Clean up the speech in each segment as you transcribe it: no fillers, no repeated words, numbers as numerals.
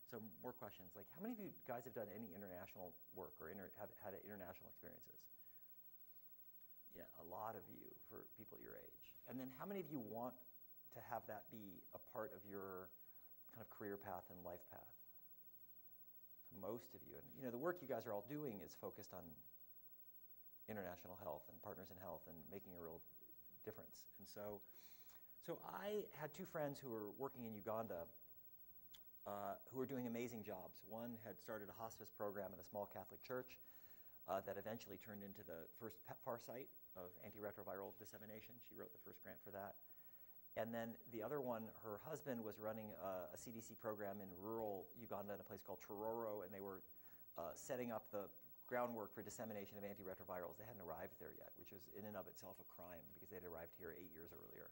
So more questions. Like, how many of you guys have done any international work or have had international experiences? Yeah, a lot of you for people your age. And then how many of you want to have that be a part of your kind of career path and life path? So most of you. And you know, the work you guys are all doing is focused on international health and partners in health and making a real difference. And so I had two friends who were working in Uganda who were doing amazing jobs. One had started a hospice program at a small Catholic church that eventually turned into the first PEPFAR site of antiretroviral dissemination. She wrote the first grant for that. And then the other one, her husband was running a CDC program in rural Uganda in a place called Tororo, and they were setting up the groundwork for dissemination of antiretrovirals. They hadn't arrived there yet, which was in and of itself a crime because they'd arrived here 8 years earlier.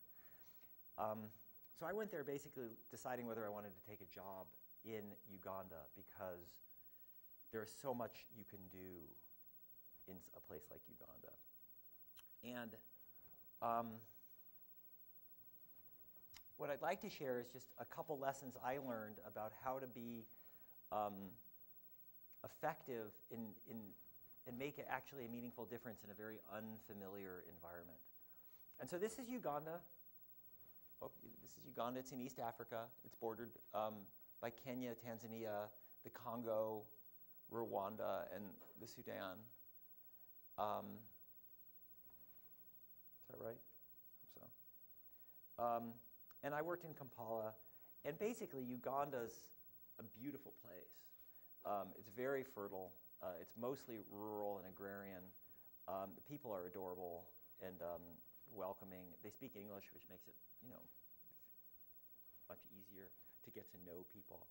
So I went there basically deciding whether I wanted to take a job in Uganda because there is so much you can do in a place like Uganda. And what I'd like to share is just a couple lessons I learned about how to be effective and make it actually a meaningful difference in a very unfamiliar environment. And so this is Uganda. Oh, this is Uganda. It's in East Africa. It's bordered by Kenya, Tanzania, the Congo, Rwanda, and the Sudan. Is that right? I hope so. And I worked in Kampala. And basically, Uganda's a beautiful place. It's very fertile. It's mostly rural and agrarian. The people are adorable and welcoming. They speak English, which makes it, you know, much easier to get to know people.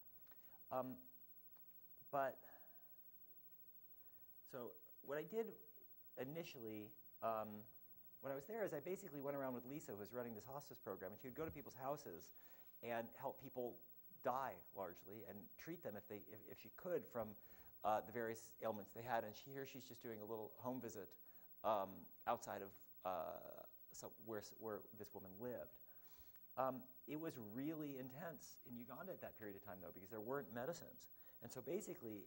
So what I did initially when I was there is I basically went around with Lisa, who was running this hospice program, and she would go to people's houses and help people die largely and treat them if she could from the various ailments they had. And here she's just doing a little home visit outside of where this woman lived. It was really intense in Uganda at that period of time, though, because there weren't medicines. And so basically,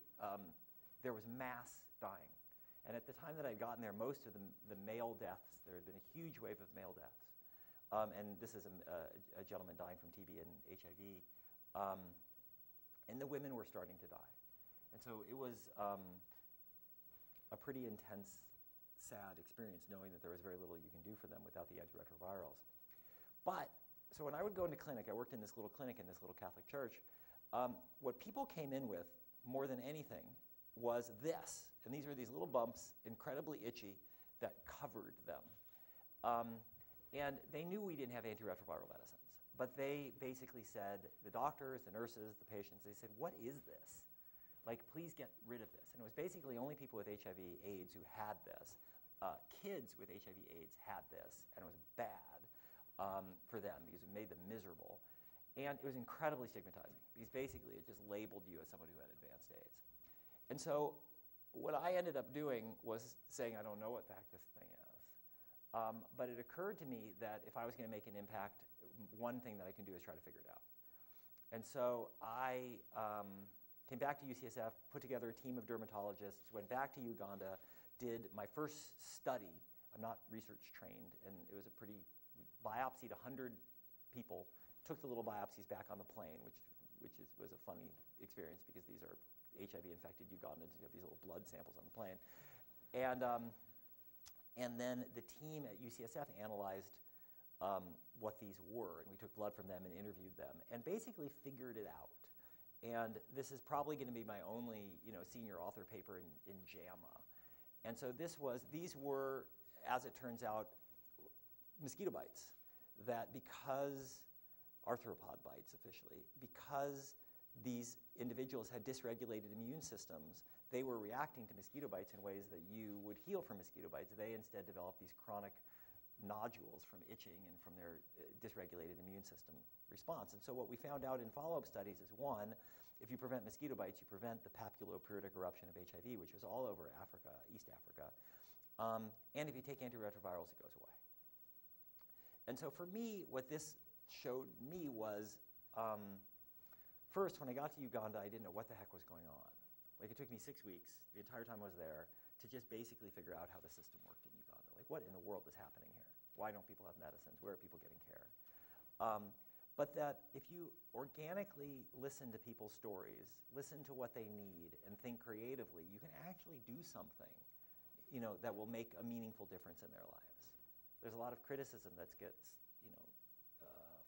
there was mass dying. And at the time that I'd gotten there, most of the male deaths, there had been a huge wave of male deaths. And this is a gentleman dying from TB and HIV. And the women were starting to die. And so it was a pretty intense, sad experience, knowing that there was very little you can do for them without the antiretrovirals. But, so when I would go into clinic, I worked in this little clinic in this little Catholic church. What people came in with, more than anything, was this. And these were these little bumps, incredibly itchy, that covered them. And they knew we didn't have antiretroviral medicines. But they basically said, the doctors, the nurses, the patients, they said, what is this? Like, please get rid of this. And it was basically only people with HIV AIDS who had this. Kids with HIV AIDS had this, and it was bad for them because it made them miserable. And it was incredibly stigmatizing because basically it just labeled you as someone who had advanced AIDS. And so what I ended up doing was saying, I don't know what the heck this thing is. But it occurred to me that if I was going to make an impact, one thing that I can do is try to figure it out. And so I came back to UCSF, put together a team of dermatologists, went back to Uganda, did my first study. I'm not research trained, and it was we biopsied 100 people, took the little biopsies back on the plane, which was a funny experience because these are HIV-infected Ugandans. You have these little blood samples on the plane. And then the team at UCSF analyzed what these were, and we took blood from them and interviewed them, and basically figured it out. And this is probably going to be my only, senior author paper in JAMA. And so these were, as it turns out, mosquito bites that arthropod bites officially, because these individuals had dysregulated immune systems, they were reacting to mosquito bites in ways that you would heal from mosquito bites. They instead developed these chronic nodules from itching and from their dysregulated immune system response. And so what we found out in follow-up studies is, one, if you prevent mosquito bites, you prevent the papulopyritic eruption of HIV, which was all over Africa, East Africa. And if you take antiretrovirals, it goes away. And so for me, what this showed me was, first, when I got to Uganda, I didn't know what the heck was going on. Like, it took me 6 weeks, the entire time I was there, to just basically figure out how the system worked in Uganda. Like, what in the world is happening here? Why don't people have medicines? Where are people getting care? But that if you organically listen to people's stories, listen to what they need, and think creatively, you can actually do something, that will make a meaningful difference in their lives. There's a lot of criticism that gets,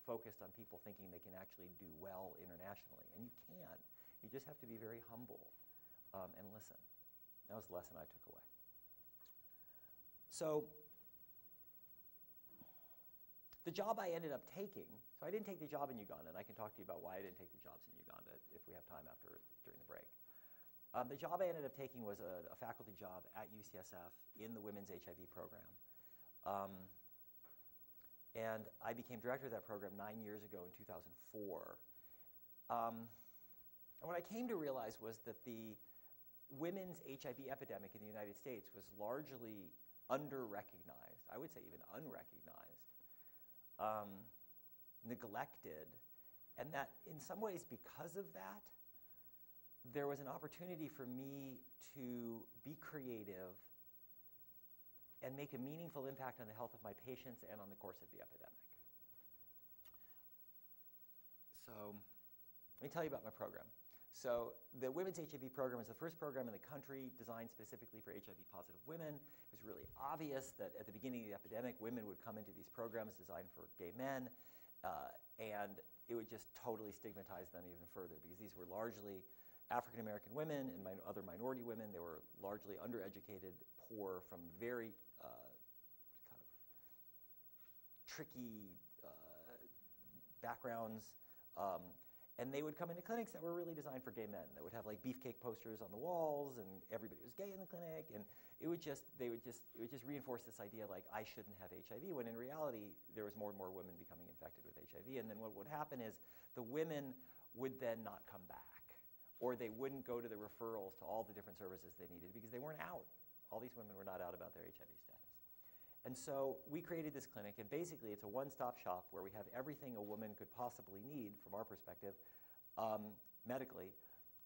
focused on people thinking they can actually do well internationally, and you can. You just have to be very humble and listen. That was the lesson I took away. So the job I ended up taking, so I didn't take the job in Uganda, and I can talk to you about why I didn't take the jobs in Uganda if we have time during the break. The job I ended up taking was a faculty job at UCSF in the women's HIV program. And I became director of that program 9 years ago in 2004. And what I came to realize was that the women's HIV epidemic in the United States was largely under-recognized, I would say even unrecognized, neglected, and that in some ways because of that, there was an opportunity for me to be creative and make a meaningful impact on the health of my patients and on the course of the epidemic. So let me tell you about my program. So the Women's HIV program is the first program in the country designed specifically for HIV-positive women. It was really obvious that at the beginning of the epidemic, women would come into these programs designed for gay men, and it would just totally stigmatize them even further because these were largely African-American women and other minority women. They were largely undereducated, poor, from very kind of tricky backgrounds. And they would come into clinics that were really designed for gay men. That would have like beefcake posters on the walls, and everybody was gay in the clinic, and it would just reinforce this idea like I shouldn't have HIV, when in reality there was more and more women becoming infected with HIV. And then what would happen is the women would then not come back, or they wouldn't go to the referrals to all the different services they needed because they weren't out. All these women were not out about their HIV status. And so we created this clinic, and basically it's a one-stop shop where we have everything a woman could possibly need, from our perspective, medically,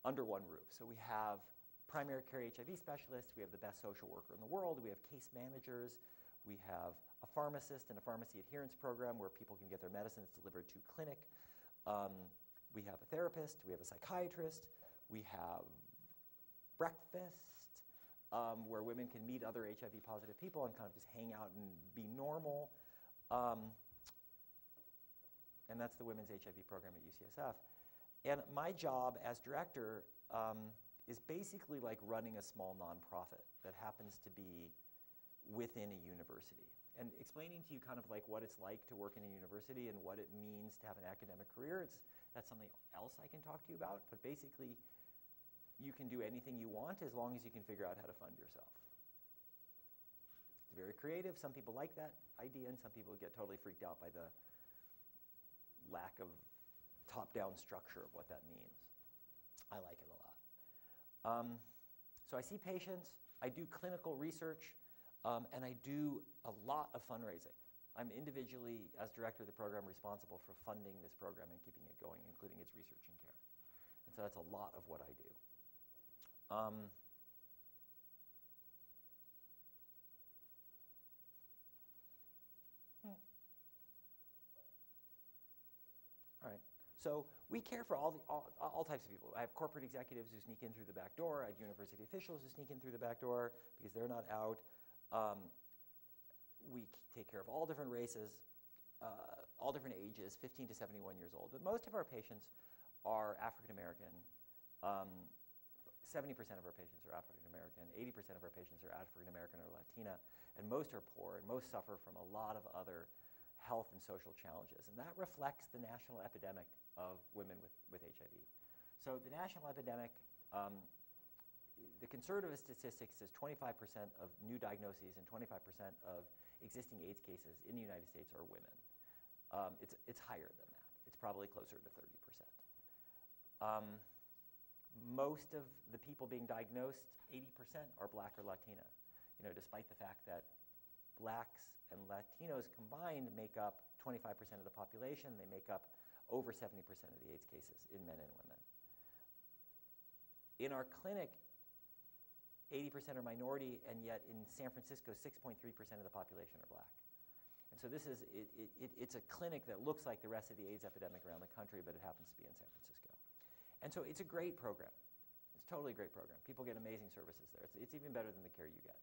under one roof. So we have primary care HIV specialists, we have the best social worker in the world, we have case managers, we have a pharmacist and a pharmacy adherence program where people can get their medicines delivered to clinic. We have a therapist, we have a psychiatrist, we have breakfast, where women can meet other HIV-positive people and kind of just hang out and be normal. And that's the women's HIV program at UCSF. And my job as director is basically like running a small nonprofit that happens to be within a university. And explaining to you kind of like what it's like to work in a university and what it means to have an academic career, that's something else I can talk to you about. But basically, you can do anything you want as long as you can figure out how to fund yourself. It's very creative. Some people like that idea, and some people get totally freaked out by the lack of top-down structure of what that means. I like it a lot. So I see patients, I do clinical research, and I do a lot of fundraising. I'm individually, as director of the program, responsible for funding this program and keeping it going, including its research and care. And so that's a lot of what I do. All right. So we care for all types of people. I have corporate executives who sneak in through the back door. I have university officials who sneak in through the back door because they're not out. We take care of all different races, all different ages, 15 to 71 years old. But most of our patients are African American. 70% of our patients are African American, 80% of our patients are African American or Latina, and most are poor, and most suffer from a lot of other health and social challenges. And that reflects the national epidemic of women with HIV. So the national epidemic, the conservative statistics says 25% of new diagnoses and 25% of existing AIDS cases in the United States are women. It's higher than that. It's probably closer to 30%. Most of the people being diagnosed, 80%, are Black or Latina. Despite the fact that Blacks and Latinos combined make up 25% of the population, they make up over 70% of the AIDS cases in men and women. In our clinic, 80% are minority, and yet in San Francisco, 6.3% of the population are black. And so this is, it's a clinic that looks like the rest of the AIDS epidemic around the country, but it happens to be in San Francisco. And so it's a great program. It's totally a great program. People get amazing services there. It's even better than the care you get.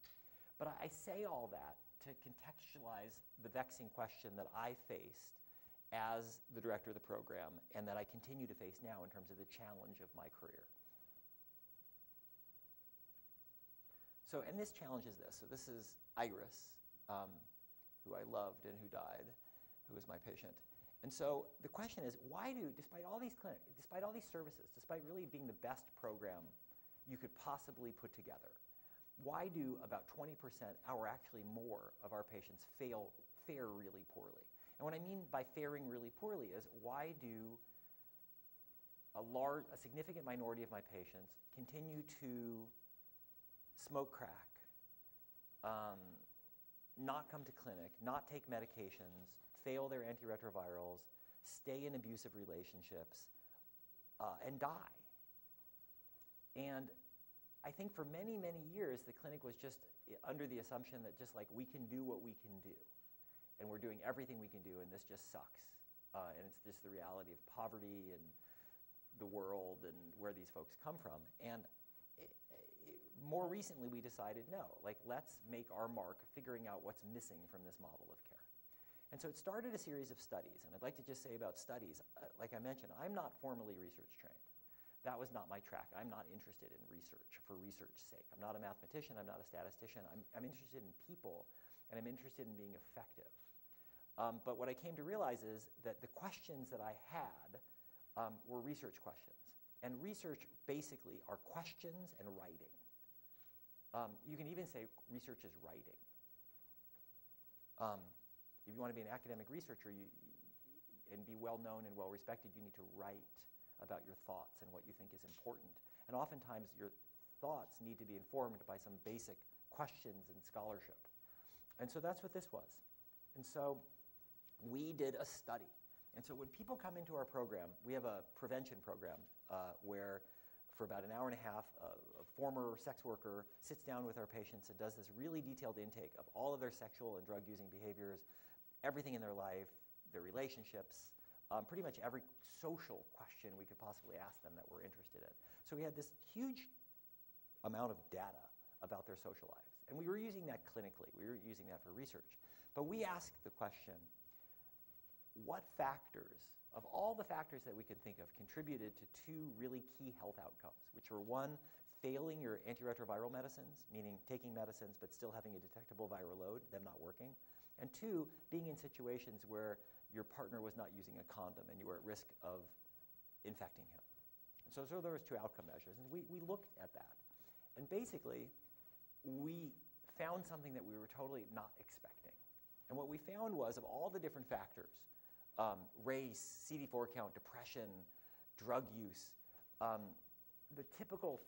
But I say all that to contextualize the vexing question that I faced as the director of the program and that I continue to face now in terms of the challenge of my career. So, and this challenge is this. So this is Iris, who I loved and who died, who was my patient. And so the question is, why do, despite all these clinics, despite all these services, despite really being the best program you could possibly put together, why do about 20% or actually more of our patients fare really poorly? And what I mean by faring really poorly is, why do a significant minority of my patients continue to smoke crack, not come to clinic, not take medications, fail their antiretrovirals, stay in abusive relationships, and die? And I think for many, many years, the clinic was just under the assumption that just like we can do what we can do, and we're doing everything we can do, and this just sucks. And it's just the reality of poverty and the world and where these folks come from. And more recently, we decided, no, like let's make our mark figuring out what's missing from this model of care. And so it started a series of studies, and I'd like to just say about studies, like I mentioned, I'm not formally research trained. That was not my track. I'm not interested in research for research's sake. I'm not a mathematician, I'm not a statistician. I'm interested in people, and I'm interested in being effective. But what I came to realize is that the questions that I had were research questions. And research basically are questions and writing. You can even say research is writing. If you want to be an academic researcher and be well-known and well-respected, you need to write about your thoughts and what you think is important. And oftentimes, your thoughts need to be informed by some basic questions and scholarship. And so that's what this was. And so we did a study. And so when people come into our program, we have a prevention program where for about an hour and a half, a former sex worker sits down with our patients and does this really detailed intake of all of their sexual and drug-using behaviors, everything in their life, their relationships, pretty much every social question we could possibly ask them that we're interested in. So we had this huge amount of data about their social lives. And we were using that clinically. We were using that for research. But we asked the question, what factors, of all the factors that we can think of, contributed to two really key health outcomes, which were one, failing your antiretroviral medicines, meaning taking medicines but still having a detectable viral load, them not working, and two, being in situations where your partner was not using a condom and you were at risk of infecting him. And so there was two outcome measures, and we looked at that. And basically, we found something that we were totally not expecting. And what we found was, of all the different factors, race, CD4 count, depression, drug use, the typical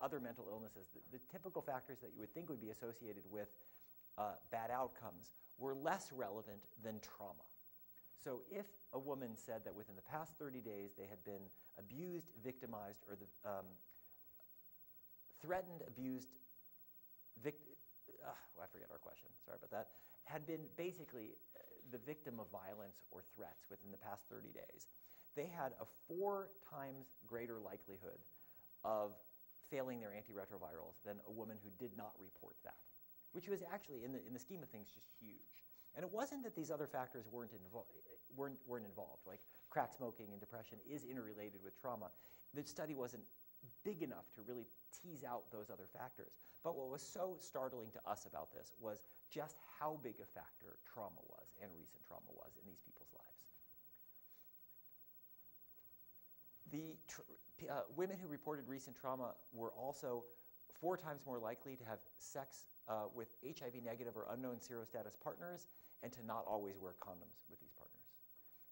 other mental illnesses, the typical factors that you would think would be associated with bad outcomes were less relevant than trauma. So if a woman said that within the past 30 days they had been abused, victimized, or threatened, abused, I forget our question, sorry about that, had been basically the victim of violence or threats within the past 30 days, they had a 4 times greater likelihood of failing their antiretrovirals than a woman who did not report that, which was actually, in the scheme of things, just huge. And it wasn't that these other factors weren't involved, like crack smoking and depression is interrelated with trauma. The study wasn't big enough to really tease out those other factors. But what was so startling to us about this was just how big a factor trauma was and recent trauma was in these people's lives. The women who reported recent trauma were also 4 times more likely to have sex with HIV negative or unknown serostatus partners and to not always wear condoms with these partners.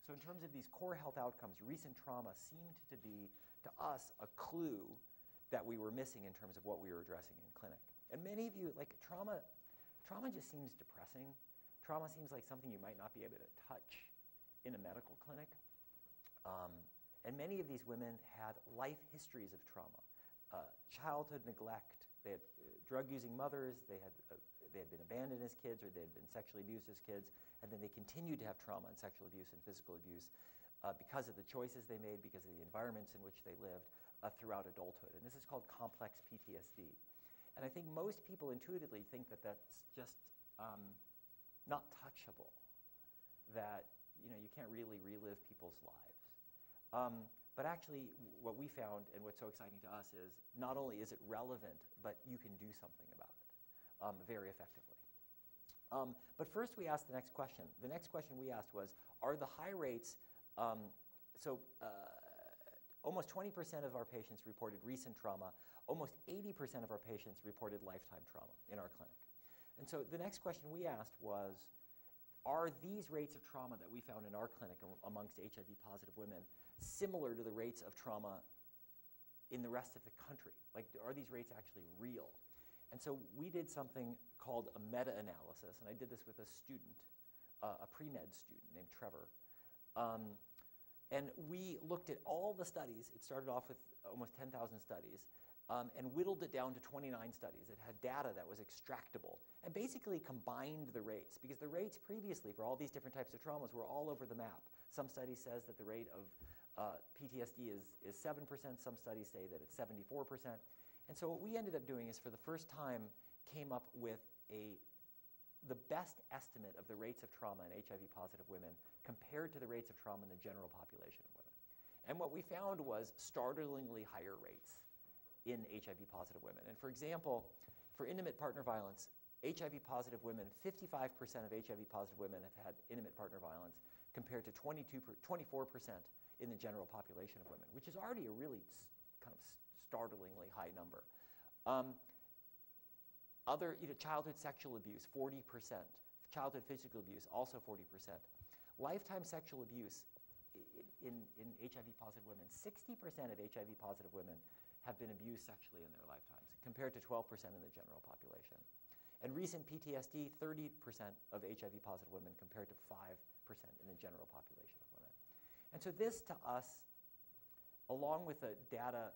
So in terms of these core health outcomes, recent trauma seemed to be, to us, a clue that we were missing in terms of what we were addressing in clinic. And many of you, like trauma just seems depressing. Trauma seems like something you might not be able to touch in a medical clinic. And many of these women had life histories of trauma, childhood neglect. They had drug-using mothers. They had been abandoned as kids, or they had been sexually abused as kids, and then they continued to have trauma and sexual abuse and physical abuse because of the choices they made, because of the environments in which they lived throughout adulthood. And this is called complex PTSD. And I think most people intuitively think that that's just not touchable, that you can't really relive people's lives. But actually, what we found and what's so exciting to us is not only is it relevant, but you can do something about it very effectively. But first we asked the next question. The next question we asked was, are the high rates, almost 20% of our patients reported recent trauma, almost 80% of our patients reported lifetime trauma in our clinic. And so the next question we asked was, are these rates of trauma that we found in our clinic amongst HIV-positive women similar to the rates of trauma in the rest of the country? Like, are these rates actually real? And so we did something called a meta-analysis, and I did this with a student, a pre-med student named Trevor. And we looked at all the studies. It started off with almost 10,000 studies, and whittled it down to 29 studies. It had data that was extractable, and basically combined the rates, because the rates previously for all these different types of traumas were all over the map. Some studies says that the rate of PTSD is 7%. Some studies say that it's 74%. And so what we ended up doing is, for the first time, came up with the best estimate of the rates of trauma in HIV-positive women compared to the rates of trauma in the general population of women. And what we found was startlingly higher rates in HIV-positive women. And for example, for intimate partner violence, HIV-positive women, 55% of HIV-positive women have had intimate partner violence, compared to 24% in the general population of women, which is already a really kind of startlingly high number. Other, childhood sexual abuse, 40%. Childhood physical abuse, also 40%. Lifetime sexual abuse in HIV-positive women, 60% of HIV-positive women have been abused sexually in their lifetimes, compared to 12% in the general population. And recent PTSD, 30% of HIV-positive women, compared to 5% in the general population of women. And so this, to us, along with the data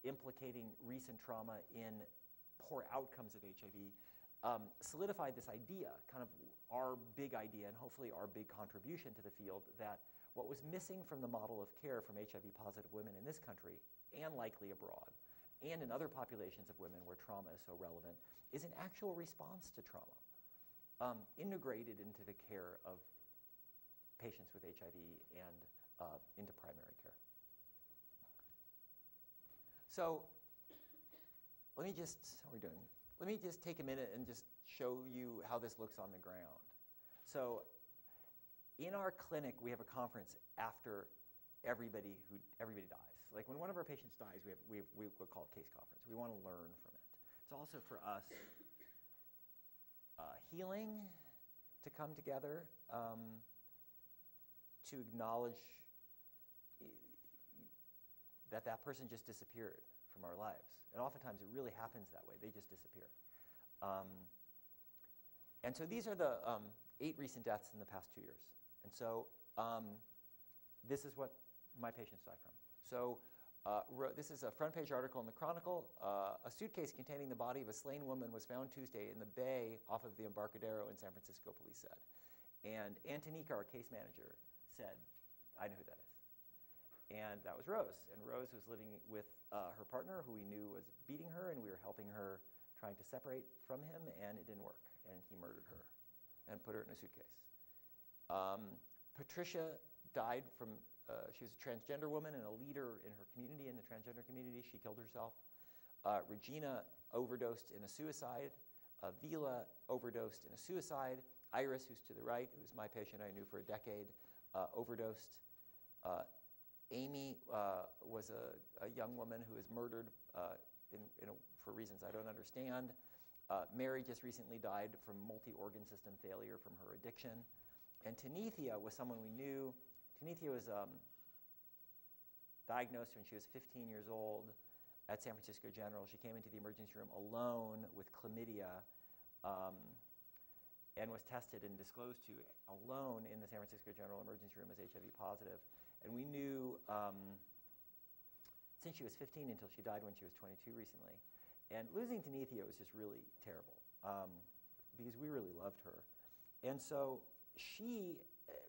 implicating recent trauma in poor outcomes of HIV, solidified this idea, kind of our big idea, and hopefully our big contribution to the field, that what was missing from the model of care from HIV-positive women in this country, and likely abroad, and in other populations of women where trauma is so relevant, is an actual response to trauma, integrated into the care of patients with HIV and into primary care. So let me just, how are we doing? Let me just take a minute and just show you how this looks on the ground. So in our clinic, we have a conference after everybody dies. Like when one of our patients dies, we call it case conference. We want to learn from it. It's also for us healing, to come together, to acknowledge that that person just disappeared from our lives. And oftentimes it really happens that way. They just disappear. And so these are the 8 recent deaths in the past 2 years. And so this is what my patients die from. So this is a front page article in the Chronicle. A suitcase containing the body of a slain woman was found Tuesday in the bay off of the Embarcadero in San Francisco, police said. And Antonika, our case manager, said, I know who that is. And that was Rose. And Rose was living with her partner, who we knew was beating her, and we were helping her, trying to separate from him, and it didn't work. And he murdered her and put her in a suitcase. Patricia died from, she was a transgender woman and a leader in her community, in the transgender community. She killed herself. Regina overdosed in a suicide. Vila overdosed in a suicide. Iris, who's to the right, who's my patient I knew for a decade, overdosed. Amy was a young woman who was murdered for reasons I don't understand. Mary just recently died from multi-organ system failure from her addiction. And Tanithia was someone we knew. Tanithia was diagnosed when she was 15 years old at San Francisco General. She came into the emergency room alone with chlamydia. and was tested and disclosed to alone in the San Francisco General Emergency Room as HIV positive. And we knew since she was 15 until she died when she was 22 recently. And losing Tanithia was just really terrible because we really loved her. And so she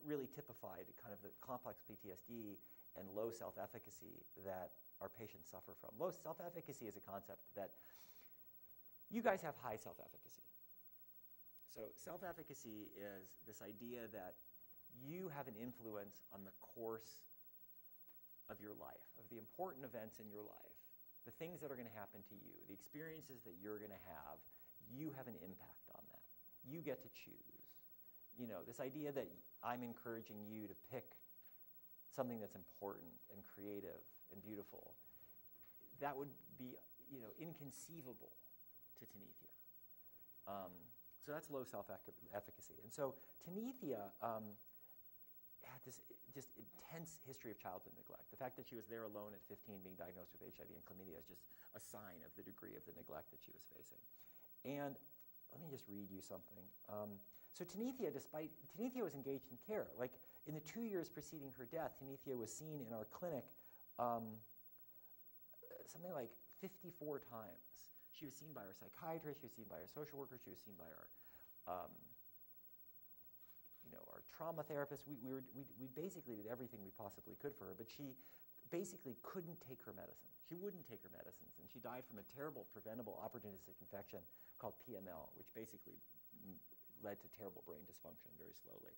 really typified kind of the complex PTSD and low self-efficacy that our patients suffer from. Low self-efficacy is a concept that you guys have high self-efficacy. So self-efficacy is this idea that you have an influence on the course of your life, of the important events in your life, the things that are going to happen to you, the experiences that you're going to have, you have an impact on that. You get to choose. You know, this idea that I'm encouraging you to pick something that's important and creative and beautiful, that would be, you know, inconceivable to Tanithia. So that's low self-efficacy. And so Tanithia had this just intense history of childhood neglect. The fact that she was there alone at 15 being diagnosed with HIV and chlamydia is just a sign of the degree of the neglect that she was facing. And let me just read you something. So Tanithia was engaged in care. Like in the 2 years preceding her death, Tanithia was seen in our clinic something like 54 times. She was seen by our psychiatrist, she was seen by our social worker, she was seen by our, our trauma therapist. We basically did everything we possibly could for her, but she basically couldn't take her medicine. She wouldn't take her medicines, and she died from a terrible preventable opportunistic infection called PML, which basically led to terrible brain dysfunction very slowly.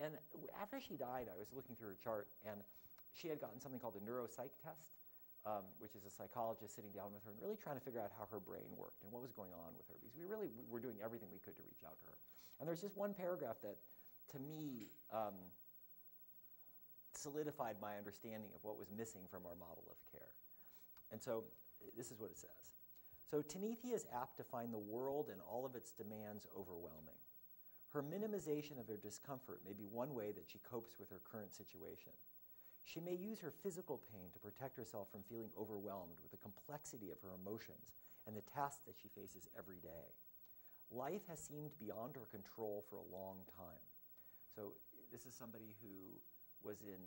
And after she died, I was looking through her chart, and she had gotten something called a neuropsych test, which is a psychologist sitting down with her and really trying to figure out how her brain worked and what was going on with her, because we really were doing everything we could to reach out to her. And there's just one paragraph that, to me, solidified my understanding of what was missing from our model of care. And so this is what it says. So Tanithia is apt to find the world and all of its demands overwhelming. Her minimization of her discomfort may be one way that she copes with her current situation. She may use her physical pain to protect herself from feeling overwhelmed with the complexity of her emotions and the tasks that she faces every day. Life has seemed beyond her control for a long time. So this is somebody who was in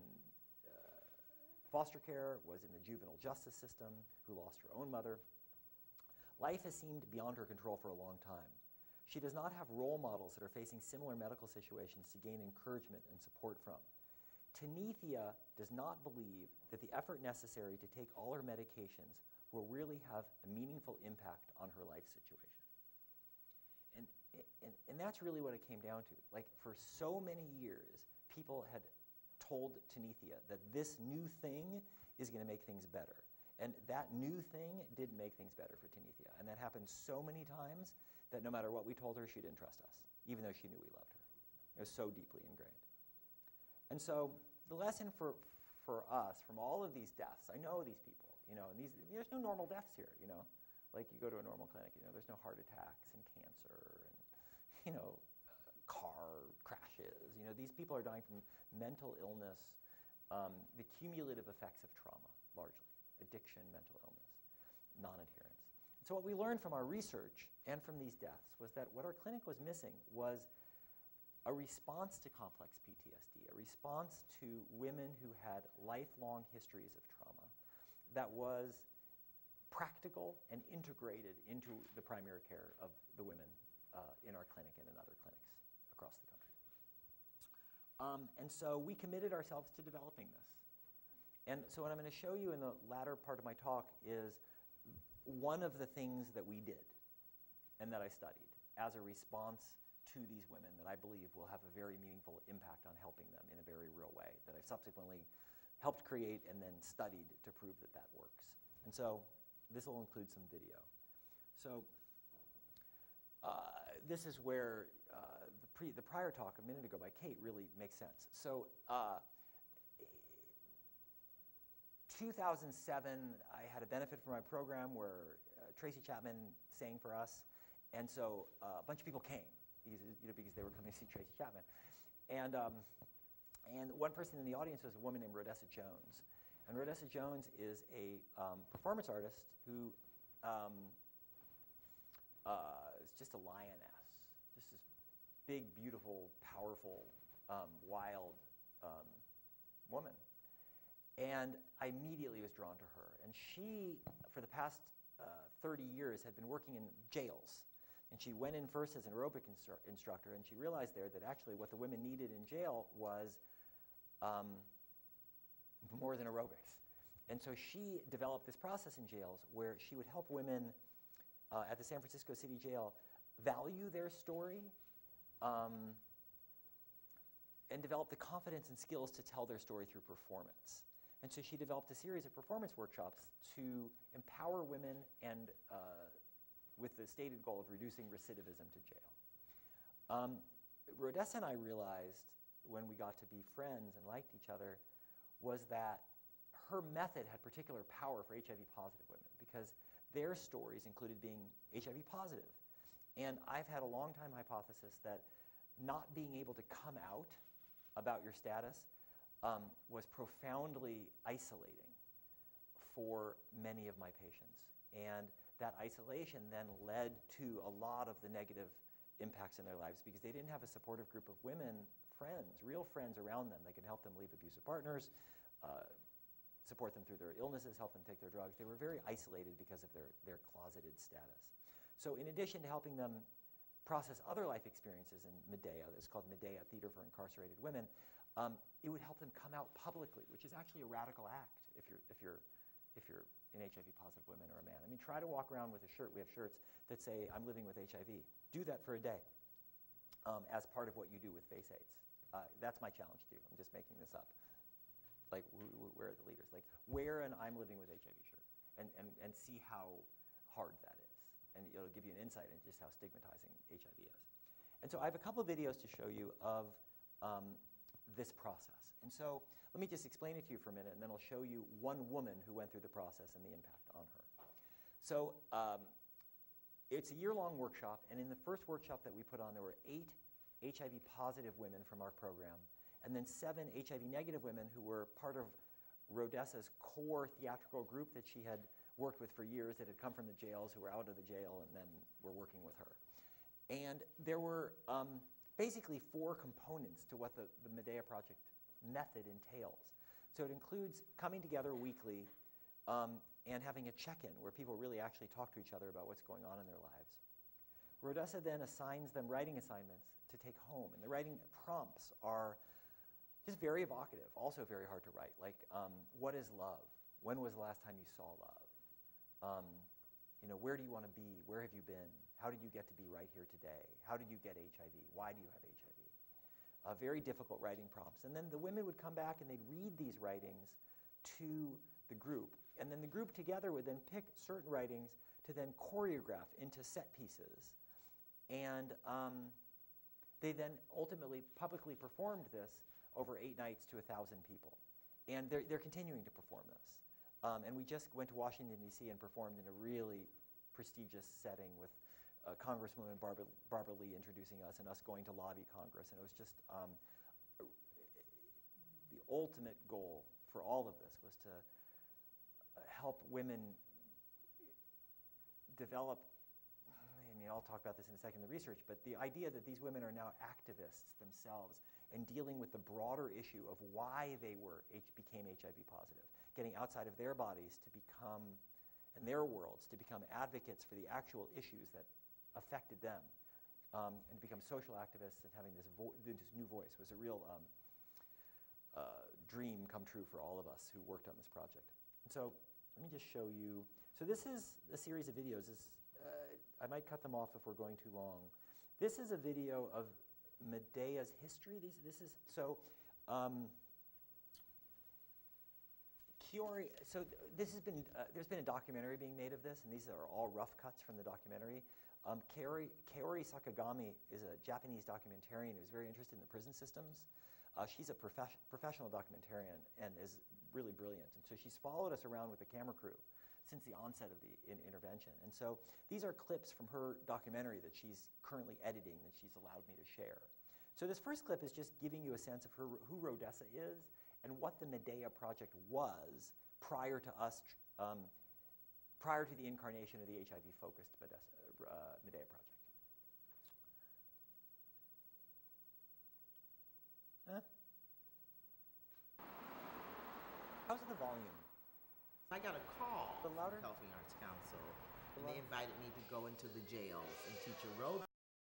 foster care, was in the juvenile justice system, who lost her own mother. Life has seemed beyond her control for a long time. She does not have role models that are facing similar medical situations to gain encouragement and support from. Tanithia does not believe that the effort necessary to take all her medications will really have a meaningful impact on her life situation. And that's really what it came down to. Like, for so many years, people had told Tanithia that this new thing is going to make things better. And that new thing did make things better for Tanithia. And that happened so many times that no matter what we told her, she didn't trust us, even though she knew we loved her. It was so deeply ingrained. And so the lesson for us from all of these deaths, I know these people, you know, and there's no normal deaths here, you know. Like, you go to a normal clinic, you know, there's no heart attacks and cancer and, you know, car crashes. You know, these people are dying from mental illness, the cumulative effects of trauma, largely. Addiction, mental illness, non-adherence. So what we learned from our research and from these deaths was that what our clinic was missing was a response to complex PTSD, a response to women who had lifelong histories of trauma that was practical and integrated into the primary care of the women in our clinic and in other clinics across the country. And so we committed ourselves to developing this. And so what I'm going to show you in the latter part of my talk is one of the things that we did and that I studied as a response to these women that I believe will have a very meaningful impact on helping them in a very real way, that I've subsequently helped create and then studied to prove that that works. And so this will include some video. So this is where the prior talk a minute ago by Kate really makes sense. So 2007, I had a benefit from my program where Tracy Chapman sang for us, and so a bunch of people came because they were coming to see Tracy Chapman. And one person in the audience was a woman named Rodessa Jones. And Rodessa Jones is a performance artist who is just a lioness, just this big, beautiful, powerful, wild woman. And I immediately was drawn to her. And she, for the past 30 years, had been working in jails. And she went in first as an aerobic instructor, and she realized there that actually what the women needed in jail was more than aerobics. And so she developed this process in jails where she would help women at the San Francisco City Jail value their story and develop the confidence and skills to tell their story through performance. And so she developed a series of performance workshops to empower women and with the stated goal of reducing recidivism to jail. Rodessa and I realized when we got to be friends and liked each other was that her method had particular power for HIV positive women because their stories included being HIV positive. And I've had a long time hypothesis that not being able to come out about your status was profoundly isolating for many of my patients. And that isolation then led to a lot of the negative impacts in their lives because they didn't have a supportive group of women, friends, real friends around them that could help them leave abusive partners, support them through their illnesses, help them take their drugs. They were very isolated because of their closeted status. So in addition to helping them process other life experiences in Medea, it's called Medea Theater for Incarcerated Women, it would help them come out publicly, which is actually a radical act if you're an HIV positive woman or a man. I mean, try to walk around with a shirt. We have shirts that say, I'm living with HIV. Do that for a day as part of what you do with face AIDS. That's my challenge to you. I'm just making this up. Like, where are the leaders? Like, wear an I'm living with HIV shirt and see how hard that is. And it'll give you an insight into just how stigmatizing HIV is. And so I have a couple of videos to show you of this process. And so let me just explain it to you for a minute, and then I'll show you one woman who went through the process and the impact on her. So it's a year-long workshop, and in the first workshop that we put on, there were 8 HIV positive women from our program, and then 7 HIV negative women who were part of Rodessa's core theatrical group that she had worked with for years, that had come from the jails, who were out of the jail and then were working with her. And there were basically 4 components to what the Medea Project method entails. So it includes coming together weekly and having a check-in where people really actually talk to each other about what's going on in their lives. Rodessa then assigns them writing assignments to take home, and the writing prompts are just very evocative, also very hard to write, like what is love? When was the last time you saw love? Where do you want to be? Where have you been? How did you get to be right here today? How did you get HIV? Why do you have HIV? Very difficult writing prompts. And then the women would come back and they'd read these writings to the group. And then the group together would then pick certain writings to then choreograph into set pieces. And they then ultimately publicly performed this over 8 nights to 1,000 people. And they're continuing to perform this. And we just went to Washington, D.C. and performed in a really prestigious setting with Congresswoman Barbara Lee introducing us and us going to lobby Congress. And it was just the ultimate goal for all of this was to help women develop, I mean, I'll talk about this in a second in the research, but the idea that these women are now activists themselves and dealing with the broader issue of why they became HIV positive, getting outside of their bodies to become, in their worlds, to become advocates for the actual issues that affected them, and become social activists and having this new voice was a real dream come true for all of us who worked on this project. And so let me just show you. So this is a series of videos. I might cut them off if we're going too long. This is a video of Medea's history. This is so. This has been, there's been a documentary being made of this, and these are all rough cuts from the documentary. Kaori Sakagami is a Japanese documentarian who's very interested in the prison systems. She's a professional documentarian and is really brilliant. And so she's followed us around with the camera crew since the onset of the intervention. And so these are clips from her documentary that she's currently editing that she's allowed me to share. So this first clip is just giving you a sense of who Rodessa is and what the Medea Project was prior to us, prior to the incarnation of the HIV-focused Medea Project. How's the volume? I got a call A little from louder? California Arts Council, and louder? they invited me to go into the jails and teach a road